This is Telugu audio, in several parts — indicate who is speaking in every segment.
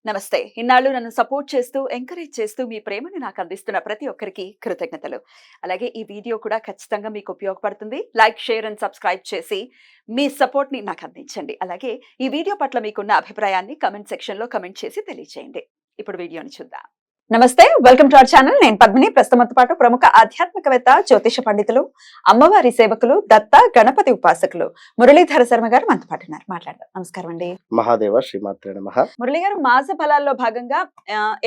Speaker 1: నమస్తే. ఇన్నాళ్ళు నన్ను సపోర్ట్ చేస్తూ, ఎంకరేజ్ చేస్తూ మీ ప్రేమని నాకు అందిస్తున్న ప్రతి ఒక్కరికి కృతజ్ఞతలు. అలాగే ఈ వీడియో కూడా ఖచ్చితంగా మీకు ఉపయోగపడుతుంది. లైక్, షేర్ అండ్ సబ్స్క్రైబ్ చేసి మీ సపోర్ట్‌ని నాకు అందించండి. అలాగే ఈ వీడియో పట్ల మీకున్న అభిప్రాయాన్ని కామెంట్ సెక్షన్‌లో కామెంట్ చేసి తెలియజేయండి. ఇప్పుడు వీడియోని చూద్దాం. నమస్తే, వెల్కమ్ టు అవర్ ఛానల్. నేను పద్మిని. ప్రస్తుతంతో పాటు ప్రముఖ ఆధ్యాత్మికవేత్త, జ్యోతిష పండితులు, అమ్మవారి సేవకులు, దత్త గణపతి ఉపాసకులు మురళీధర శర్మ గారు మనతో పాటు ఉన్నారు. మాట్లాడదాం. నమస్కారం అండి.
Speaker 2: మహాదేవ శ్రీమాత్రే నమః.
Speaker 1: మురళి గారు, మాస ఫలాల్లో భాగంగా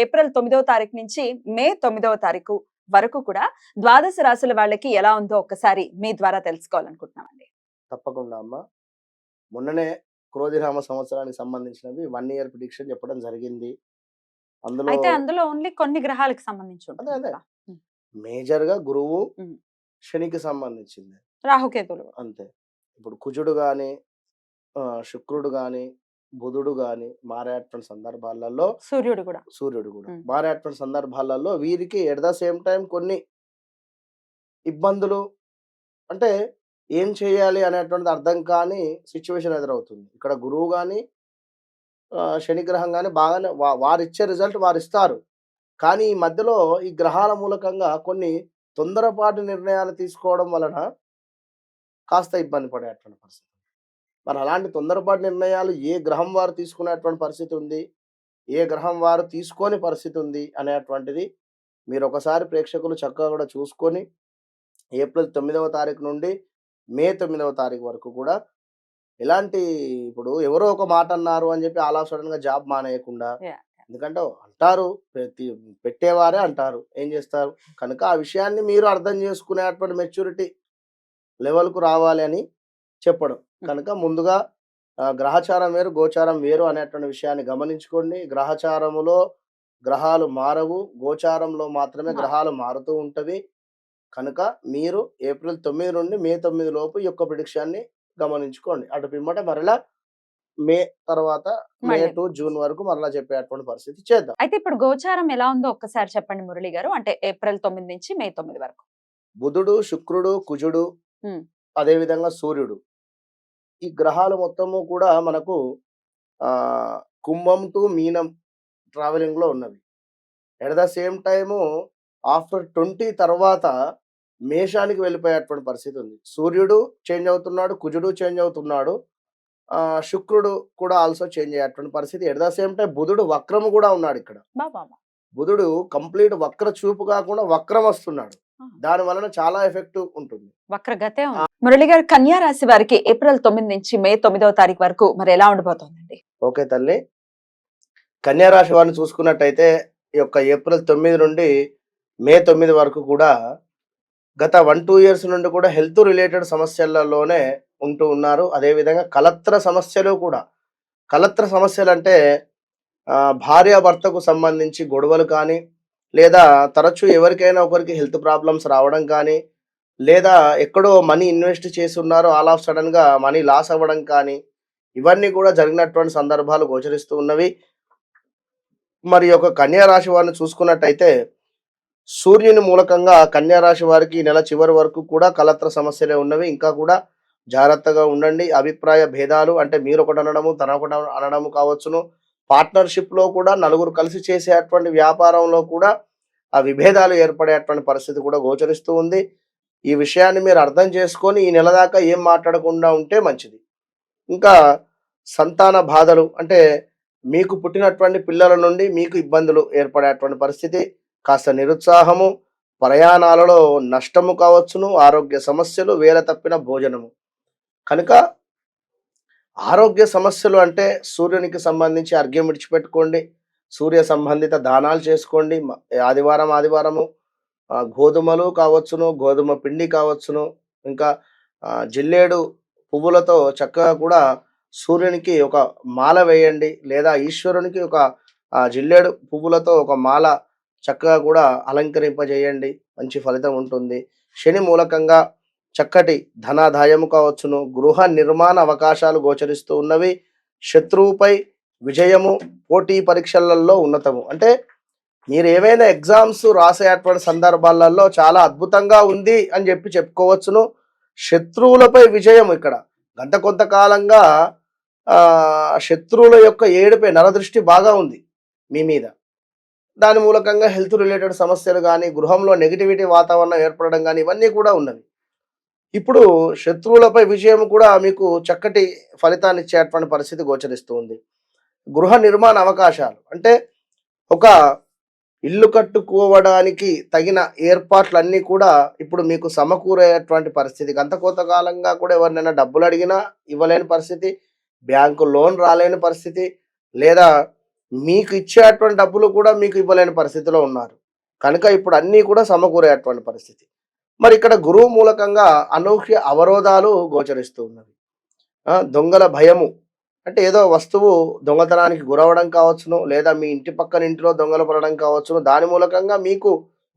Speaker 1: ఏప్రిల్ 9వ తారీఖు నుంచి మే 9వ తారీఖు వరకు కూడా ద్వాదశ రాశుల వాళ్ళకి ఎలా ఉందో ఒక్కసారి మీ ద్వారా తెలుసుకోవాలనుకుంటున్నామండి.
Speaker 2: తప్పకుండా అమ్మ. మొన్ననే క్రోధినామ సంవత్సరానికి సంబంధించినవి 1 ఇయర్ ప్రిడిక్షన్ చెప్పడం జరిగింది. అందులో
Speaker 1: అయితే అందులో ఓన్లీ కొన్ని గ్రహాలకు సంబంధించి ఉంటుంది
Speaker 2: అదే
Speaker 1: కదా.
Speaker 2: మేజర్ గా గురువు
Speaker 1: ఉమ్.
Speaker 2: శనికి సంబంధించింది
Speaker 1: రాహుకేతులు.
Speaker 2: అంతే. ఇప్పుడు కుజుడు గాని శుక్రుడు గాని బుధుడు గాని మారేటువంటి సందర్భాలలో
Speaker 1: సూర్యుడు కూడా.
Speaker 2: మారేటువంటి సందర్భాలలో వీరికి ఎట్ ద సేమ్ టైం కొన్ని ఇబ్బందులు, అంటే ఏం చేయాలి అనేటువంటిది అర్థం కాని సిచ్యువేషన్ ఎదురవుతుంది. ఇక్కడ గురువు గాని శని గ్రహం గాని బాగానే వారిచ్చే రిజల్ట్ వారిస్తారు. కానీ ఈ మధ్యలో ఈ గ్రహాల మూలకంగా కొన్ని తొందరపాటు నిర్ణయాలు తీసుకోవడం వలన కాస్త ఇబ్బంది పడేటువంటి పరిస్థితి. మరి అలాంటి తొందరపాటు నిర్ణయాలు ఏ గ్రహం వారు తీసుకునేటువంటి పరిస్థితి ఉంది, ఏ గ్రహం వారు తీసుకోని పరిస్థితి ఉంది అనేటువంటిది మీరు ఒకసారి ప్రేక్షకులు చక్కగా కూడా చూసుకొని ఏప్రిల్ 9వ తారీఖు నుండి మే 9వ తారీఖు వరకు కూడా ఎలాంటి, ఇప్పుడు ఎవరో ఒక మాట అన్నారు అని చెప్పి ఆల్ ఆఫ్ సడన్ గా జాబ్ మానేయకుండా, ఎందుకంటే అంటారు పెట్టేవారే అంటారు, ఏం చేస్తారు కనుక ఆ విషయాన్ని మీరు అర్థం చేసుకునేటువంటి మెచ్యూరిటీ లెవెల్కు రావాలి అని చెప్పడం. కనుక ముందుగా గ్రహచారం వేరు గోచారం వేరు అనేటువంటి విషయాన్ని గమనించుకోండి. గ్రహచారములో గ్రహాలు మారవు, గోచారంలో మాత్రమే గ్రహాలు మారుతూ ఉంటవి. కనుక మీరు ఏప్రిల్ 9 నుండి మే 9 లోపు ఈ యొక్క ప్రిడిక్షన్ని గమనించుకోండి. అటు పిమ్మట మరలా మే తర్వాత మే టు జూన్ వరకు మరలా చెప్పేటువంటి పరిస్థితి చేద్దాం.
Speaker 1: అయితే ఇప్పుడు గోచారం ఎలా ఉందో ఒక్కసారి చెప్పండి మురళి గారు. అంటే ఏప్రిల్ 9 నుంచి మే 9 వరకు.
Speaker 2: బుధుడు, శుక్రుడు, కుజుడు, అదే విధంగా సూర్యుడు, ఈ గ్రహాలు మొత్తము కూడా మనకు కుంభం టు మీనం ట్రావెలింగ్ లో ఉన్నవి. At the same time after 20 తర్వాత మేషానికి వెళ్ళిపోయేటువంటి పరిస్థితి ఉంది. సూర్యుడు చేంజ్ అవుతున్నాడు, కుజుడు చేంజ్ అవుతున్నాడు, శుక్రుడు కూడా ఆల్సో చేంజ్ అయ్యేటువంటి పరిస్థితి. ఎట్ ద సేమ్ టైం బుధుడు వక్రము కూడా ఉన్నాడు. ఇక్కడ బుధుడు కంప్లీట్ వక్ర చూపు కాకుండా వక్రం వస్తున్నాడు. దాని వలన చాలా ఎఫెక్ట్ ఉంటుంది.
Speaker 1: వక్రగతే మురళి గారు, కన్యా రాశి వారికి ఏప్రిల్ 9 నుంచి మే 9వ తారీఖు వరకు మరి ఎలా ఉండబోతోందండి?
Speaker 2: ఓకే తల్లి, కన్యా రాశి వారిని చూసుకున్నట్టయితే ఈ యొక్క ఏప్రిల్ 9 నుండి మే 9 వరకు కూడా గత 1-2 ఇయర్స్ నుండి కూడా హెల్త్ రిలేటెడ్ సమస్యలలోనే ఉంటూ ఉన్నారు. అదేవిధంగా కలత్ర సమస్యలు కూడా. కలత్ర సమస్యలు అంటే భార్యాభర్తకు సంబంధించి గొడవలు కానీ, లేదా తరచూ ఎవరికైనా ఒకరికి హెల్త్ ప్రాబ్లమ్స్ రావడం కానీ, లేదా ఎక్కడో మనీ ఇన్వెస్ట్ చేసి ఉన్నారో ఆల్ ఆఫ్ సడన్ గా మనీ లాస్ అవ్వడం కానీ, ఇవన్నీ కూడా జరిగినటువంటి సందర్భాలు గోచరిస్తూ ఉన్నవి. మరి యొక్క కన్యా రాశి వారిని చూసుకున్నట్టయితే సూర్యుని మూలకంగా కన్యా రాశి వారికి నెల చివరి వరకు కూడా కలత్ర సమస్యలే ఉన్నవి. ఇంకా కూడా జాగ్రత్తగా ఉండండి. అభిప్రాయ భేదాలు, అంటే మీరు ఒకటి అనడము తన ఒకటి అనడము కావచ్చును. పార్ట్నర్షిప్ లో కూడా నలుగురు కలిసి చేసేటువంటి వ్యాపారంలో కూడా ఆ విభేదాలు ఏర్పడేటువంటి పరిస్థితి కూడా గోచరిస్తూ ఉంది. ఈ విషయాన్ని మీరు అర్థం చేసుకొని ఈ నెల దాకా ఏం మాట్లాడకుండా ఉంటే మంచిది. ఇంకా సంతాన బాధలు, అంటే మీకు పుట్టినటువంటి పిల్లల నుండి మీకు ఇబ్బందులు ఏర్పడేటువంటి పరిస్థితి, కాస్త నిరుత్సాహము, ప్రయాణాలలో నష్టము కావచ్చును, ఆరోగ్య సమస్యలు, వేల తప్పిన భోజనము. కనుక ఆరోగ్య సమస్యలు అంటే సూర్యునికి సంబంధించి అర్ఘ్యం విడిచిపెట్టుకోండి, సూర్య సంబంధిత దానాలు చేసుకోండి. ఆదివారము గోధుమలు కావచ్చును, గోధుమ పిండి కావచ్చును, ఇంకా జిల్లేడు పువ్వులతో చక్కగా కూడా సూర్యునికి ఒక మాల వేయండి, లేదా ఈశ్వరునికి ఒక జిల్లేడు పువ్వులతో ఒక మాల చక్కగా కూడా అలంకరింపజేయండి. మంచి ఫలితం ఉంటుంది. శని మూలకంగా చక్కటి ధనాదాయము కావచ్చును, గృహ నిర్మాణ అవకాశాలు గోచరిస్తూ ఉన్నవి. శత్రువుపై విజయము, పోటీ పరీక్షలలో ఉన్నతము. అంటే మీరు ఏవైనా ఎగ్జామ్స్ రాసేటువంటి సందర్భాలలో చాలా అద్భుతంగా ఉంది అని చెప్పుకోవచ్చును. శత్రువులపై విజయం ఇక్కడ గత కొంతకాలంగా శత్రువుల యొక్క ఏడుపై నరదృష్టి బాగా ఉంది. మీ మీద. దాని మూలకంగా హెల్త్ రిలేటెడ్ సమస్యలు గానీ, గృహంలో నెగటివిటీ వాతావరణం ఏర్పడడం గానీ, ఇవన్నీ కూడా ఉన్నవి. ఇప్పుడు శత్రువులపై విజయం కూడా మీకు చక్కటి ఫలితాన్నిచ్చేటువంటి పరిస్థితి గోచరిస్తూ ఉంది. గృహ నిర్మాణ అవకాశాలు అంటే ఒక ఇల్లు కట్టుకోవడానికి తగిన ఏర్పాట్లన్నీ కూడా ఇప్పుడు మీకు సమకూరేటువంటి పరిస్థితి. గత కొంతకాలంగా కూడా ఎవరినైనా డబ్బులు అడిగినా ఇవ్వలేని పరిస్థితి, బ్యాంకు లోన్ రాలేని పరిస్థితి, లేదా మీకు ఇచ్చేటువంటి డబ్బులు కూడా మీకు ఇవ్వలేని పరిస్థితిలో ఉన్నారు. కనుక ఇప్పుడు అన్నీ కూడా సమకూరేటువంటి పరిస్థితి. మరి ఇక్కడ గురువు మూలకంగా అనూహ్య అవరోధాలు గోచరిస్తూ ఉన్నవి. దొంగల భయము అంటే ఏదో వస్తువు దొంగతనానికి గురవడం కావచ్చును, లేదా మీ ఇంటి పక్కన ఇంటిలో దొంగలు పడడం కావచ్చును. దాని మూలకంగా మీకు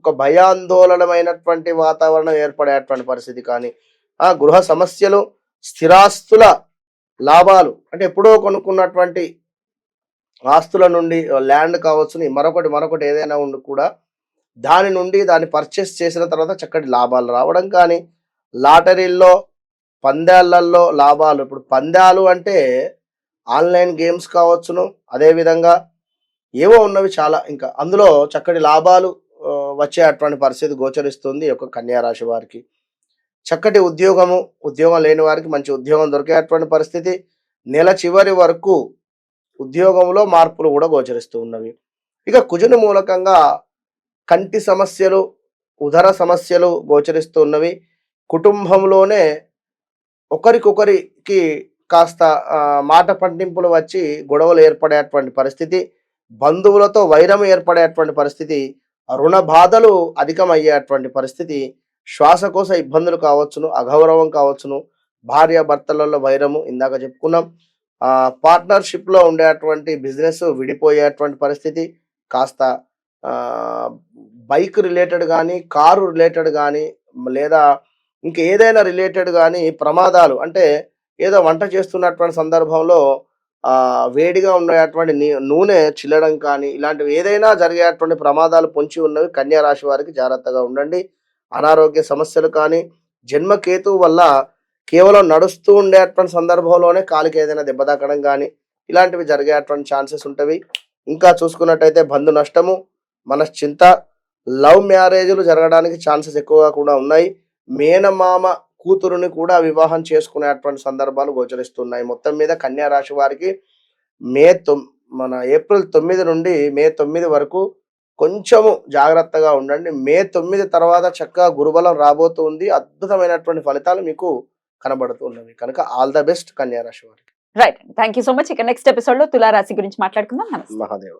Speaker 2: ఒక భయాందోళనమైనటువంటి వాతావరణం ఏర్పడేటువంటి పరిస్థితి కానీ, గృహ సమస్యలు, స్థిరాస్తుల లాభాలు అంటే ఎప్పుడో కొనుక్కున్నటువంటి ఆస్తుల నుండి ల్యాండ్ కావచ్చును, మరొకటి ఏదైనా ఉండి కూడా దాని నుండి దాన్ని పర్చేస్ చేసిన తర్వాత చక్కటి లాభాలు రావడం కానీ, లాటరీల్లో, పందాలలో లాభాలు. ఇప్పుడు పందాలు అంటే ఆన్లైన్ గేమ్స్ కావచ్చును, అదేవిధంగా ఏవో ఉన్నవి చాలా ఇంకా. అందులో చక్కటి లాభాలు వచ్చేటువంటి పరిస్థితి గోచరిస్తుంది ఈ యొక్క కన్యా రాశి వారికి. చక్కటి ఉద్యోగం లేని వారికి మంచి ఉద్యోగం దొరికేటువంటి పరిస్థితి. నెల చివరి వరకు ఉద్యోగంలో మార్పులు కూడా గోచరిస్తూ ఉన్నవి. ఇక కుజుని మూలకంగా కంటి సమస్యలు, ఉదర సమస్యలు గోచరిస్తూ ఉన్నవి. కుటుంబంలోనే ఒకరికొకరికి కాస్త మాట పట్టింపులు వచ్చి గొడవలు ఏర్పడేటువంటి పరిస్థితి, బంధువులతో వైరం ఏర్పడేటువంటి పరిస్థితి, రుణ బాధలు అధికమయ్యేటువంటి పరిస్థితి, శ్వాసకోశ ఇబ్బందులు కావచ్చును, అగౌరవం కావచ్చును, భార్యాభర్తలలో వైరము ఇందాక చెప్పుకున్నాం. పార్ట్నర్షిప్లో ఉండేటువంటి బిజినెస్ విడిపోయేటువంటి పరిస్థితి, కాస్త బైక్ రిలేటెడ్ కానీ, కారు రిలేటెడ్ కానీ, లేదా ఇంకేదైనా రిలేటెడ్ కానీ ప్రమాదాలు అంటే ఏదో వంట చేస్తున్నటువంటి సందర్భంలో వేడిగా ఉండేటువంటి నూనె చిల్లడం కానీ, ఇలాంటివి ఏదైనా జరిగేటువంటి ప్రమాదాలు పొంచి ఉన్నవి. కన్యా రాశి వారికి జాగ్రత్తగా ఉండండి. అనారోగ్య సమస్యలు కానీ, జన్మకేతువు వల్ల కేవలం నడుస్తూ ఉండేటువంటి సందర్భంలోనే కాలికి ఏదైనా దెబ్బ తాకడం కానీ, ఇలాంటివి జరిగేటువంటి ఛాన్సెస్ ఉంటవి. ఇంకా చూసుకున్నట్టయితే బంధు నష్టము, మనశ్చింత, లవ్ మ్యారేజ్లు జరగడానికి ఛాన్సెస్ ఎక్కువగా కూడా ఉన్నాయి. మేనమామ కూతురుని కూడా వివాహం చేసుకునేటువంటి సందర్భాలు గోచరిస్తున్నాయి. మొత్తం మీద కన్యా రాశి వారికి ఏప్రిల్ 9 నుండి మే 9 వరకు కొంచెము జాగ్రత్తగా ఉండండి. మే 9 తర్వాత చక్కగా గురుబలం రాబోతుంది. అద్భుతమైనటువంటి ఫలితాలు మీకు కనబడుతున్నవి. కనుక ఆల్ ద బెస్ట్ కన్యా రాశి వారికి.
Speaker 1: Right. Thank you so much. ఇక నెక్స్ట్ ఎపిసోడ్ లో తులారాశి గురించి మాట్లాడుకుందాం. నమస్తే.
Speaker 2: మహాదేవ.